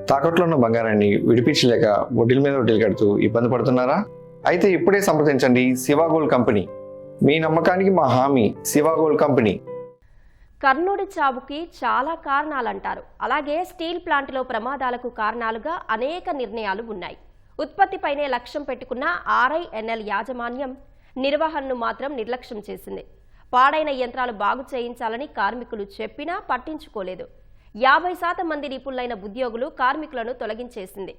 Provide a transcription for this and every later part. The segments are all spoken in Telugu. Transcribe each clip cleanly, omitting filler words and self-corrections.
తాకట్లో ఉన్న బంగారాన్ని విడిపించలేక వడ్డీల మీద వడ్డీలు కడుతూ ఇబ్బంది పడుతున్నారా? అయితే ఇప్పుడే సంప్రదించండి శివ గోల్డ్ కంపెనీ. మీ నమ్మకానికి మా హామీ శివ గోల్డ్ కంపెనీ. కర్ణుడి చావుకి చాలా కారణాలంటారు. అలాగే స్టీల్ ప్లాంట్లో ప్రమాదాలకు కారణాలుగా అనేక నిర్ణయాలు ఉన్నాయి. ఉత్పత్తిపైనే లక్ష్యం పెట్టుకున్న RINL యాజమాన్యం నిర్వహణను మాత్రం నిర్లక్ష్యం చేసింది. పాడైన యంత్రాలు బాగు చేయించాలని కార్మికులు చెప్పినా పట్టించుకోలేదు. 50% మంది నిపుణులైన ఉద్యోగులు కార్మికులను తొలగించేసింది.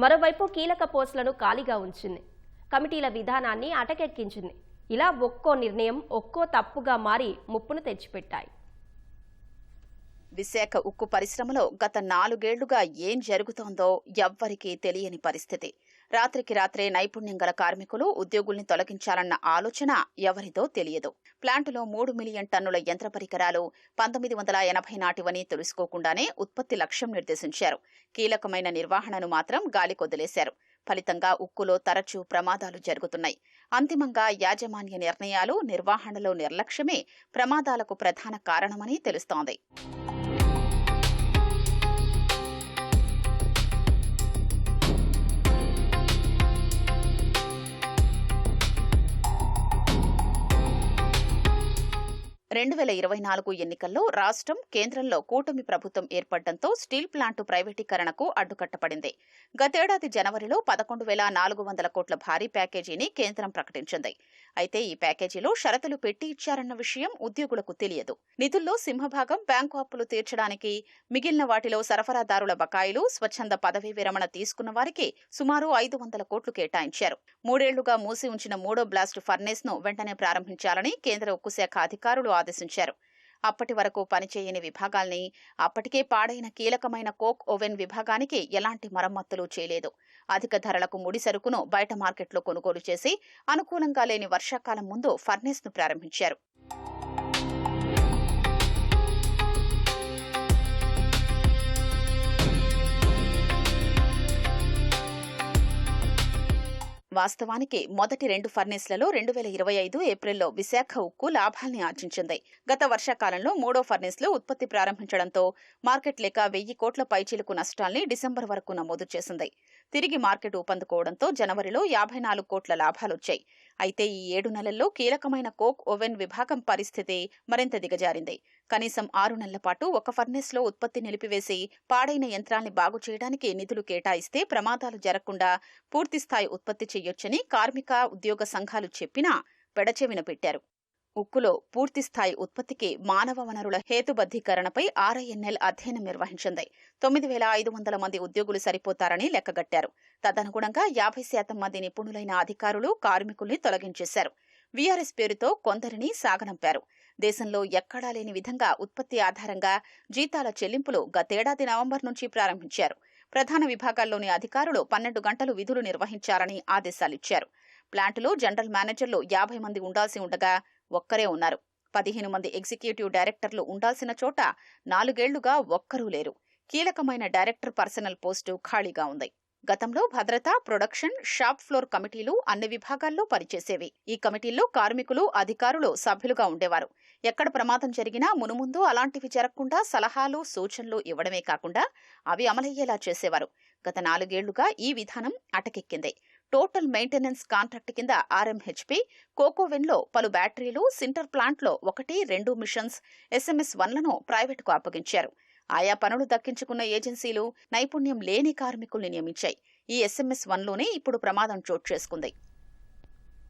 మరోవైపు కీలక పోస్టులను ఖాళీగా ఉంచింది. కమిటీల విధానాన్ని అటకెక్కించింది. ఇలా ఒక్కో నిర్ణయం ఒక్కో తప్పుగా మారి ముప్పును తెచ్చిపెట్టాయి. విశాఖ ఉక్కు పరిశ్రమలో గత 4 ఏళ్లుగా ఏం జరుగుతోందో ఎవ్వరికీ తెలియని పరిస్థితి. రాత్రికి రాత్రే నైపుణ్యం గల కార్మికులు ఉద్యోగుల్ని తొలగించాలన్న ఆలోచన ఎవరిదో తెలియదు. ప్లాంటులో 3 మిలియన్ టన్నుల యంత్ర పరికరాలు 1980 నాటివని తెలుసుకోకుండానే ఉత్పత్తి లక్ష్యం నిర్దేశించారు. కీలకమైన నిర్వహణను మాత్రం గాలికొదిలేశారు. ఫలితంగా ఉక్కులో తరచూ ప్రమాదాలు జరుగుతున్నాయి. అంతిమంగా యాజమాన్య నిర్ణయాలు, నిర్వహణలో నిర్లక్ష్యమే ప్రమాదాలకు ప్రధాన కారణమని తెలుస్తోంది. రెండు 2024 ఎన్నికల్లో రాష్ట్రం, కేంద్రంలో కూటమి ప్రభుత్వం ఏర్పడడంతో స్టీల్ ప్లాంటు ప్రైవేటీకరణకు అడ్డుకట్టపడింది. గతేడాది జనవరిలో 11,400 కోట్ల భారీ ప్యాకేజీని కేంద్రం ప్రకటించింది. అయితే ఈ ప్యాకేజీలో షరతులు పెట్టి ఇచ్చారన్న విషయం ఉద్యోగులకు తెలియదు. నిధుల్లో సింహభాగం బ్యాంకు అప్పులు తీర్చడానికి, మిగిలిన వాటిలో సరఫరాదారుల బకాయిలు, స్వచ్ఛంద పదవీ విరమణ తీసుకున్న వారికి సుమారు 500 కోట్లు కేటాయించారు. 3 ఏళ్లుగా మూసి ఉంచిన 3వ బ్లాస్ట్ ఫర్నేస్ ను వెంటనే ప్రారంభించాలని కేంద్ర ఉక్కు శాఖ అధికారులు ఆదేశించారు. అప్పటి వరకు పనిచేయని విభాగాల్ని, అప్పటికే పాడైన కీలకమైన కోక్ ఓవెన్ విభాగానికి ఎలాంటి మరమ్మతులు చేయలేదు. అధిక ధరలకు ముడి సరుకును బయట మార్కెట్లో కొనుగోలు చేసి అనుకూలంగా లేని వర్షాకాలం ముందు ఫర్నేస్ ను ప్రారంభించారు. వాస్తవానికి మొదటి 2 ఫర్నేస్లలో 2025 ఏప్రిల్లో విశాఖ ఉక్కు లాభాల్ని ఆర్జించింది. గత వర్షాకాలంలో 3వ ఫర్నేస్లో ఉత్పత్తి ప్రారంభించడంతో మార్కెట్ లేక 1000 కోట్ల పైచీలకు నష్టాల్ని డిసెంబర్ వరకు నమోదు చేసింది. తిరిగి మార్కెట్ ఊపందుకోవడంతో జనవరిలో 54 కోట్ల లాభాలొచ్చాయి. అయితే ఈ 7 నెలల్లో కీలకమైన కోక్ ఓవెన్ విభాగం పరిస్థితి మరింత దిగజారింది. కనీసం 6 నెలల పాటు ఒక ఫర్నేస్లో ఉత్పత్తి నిలిపివేసి పాడైన యంత్రాల్ని బాగు చేయడానికి నిధులు కేటాయిస్తే ప్రమాదాలు జరగకుండా పూర్తిస్థాయి ఉత్పత్తి చేయొచ్చని కార్మిక, ఉద్యోగ సంఘాలు చెప్పినా పెడచెవిన పెట్టారు. ఉక్కులో పూర్తిస్థాయి ఉత్పత్తికి మానవ వనరుల హేతుబద్ధీకరణపై RINL అధ్యయనం నిర్వహించింది. 9,500 మంది ఉద్యోగులు సరిపోతారని లెక్కగట్టారు. తదనుగుణంగా 50% మంది నిపుణులైన అధికారులు, కార్మికుల్ని తొలగించేశారు. VRS పేరుతో కొందరిని సాగనంపారు. దేశంలో ఎక్కడా లేని విధంగా ఉత్పత్తి ఆధారంగా జీతాల చెల్లింపులు గతేడాది నవంబర్ నుంచి ప్రారంభించారు. ప్రధాన విభాగాల్లోని అధికారులు 12 గంటలు విధులు నిర్వహించాలని ఆదేశాలిచ్చారు. ప్లాంటులో జనరల్ మేనేజర్లు 50 మంది ఉండాల్సి ఉండగా ఒక్కరే ఉన్నారు. 15 మంది ఎగ్జిక్యూటివ్ డైరెక్టర్లు ఉండాల్సిన చోట 4 ఏళ్లుగా ఒక్కరూ లేరు. కీలకమైన డైరెక్టర్ పర్సనల్ పోస్టు ఖాళీగా ఉంది. గతంలో భద్రత, ప్రొడక్షన్, షాప్ ఫ్లోర్ కమిటీలు అన్ని విభాగాల్లో పనిచేసేవి. ఈ కమిటీల్లో కార్మికులు, అధికారులు సభ్యులుగా ఉండేవారు. ఎక్కడ ప్రమాదం జరిగినా మునుముందు అలాంటివి జరగకుండా సలహాలు, సూచనలు ఇవ్వడమే కాకుండా అవి అమలయ్యేలా చేసేవారు. గత 4 ఏళ్లుగా ఈ విధానం అటకెక్కింది. టోటల్ మెయింటెనెన్స్ కాంట్రాక్ట్ కింద RMHP, కోకోవెన్లో పలు బ్యాటరీలు, సింటర్ ప్లాంట్లో 1, 2 మిషన్స్, SMS-1లను ప్రైవేటుకు అప్పగించారు. ఆయా పనులు దక్కించుకున్న ఏజెన్సీలు నైపుణ్యం లేని కార్మికుల్ని నియమించాయి. ఈ SMS-1లోనే ఇప్పుడు ప్రమాదం చోటు చేసుకుంది.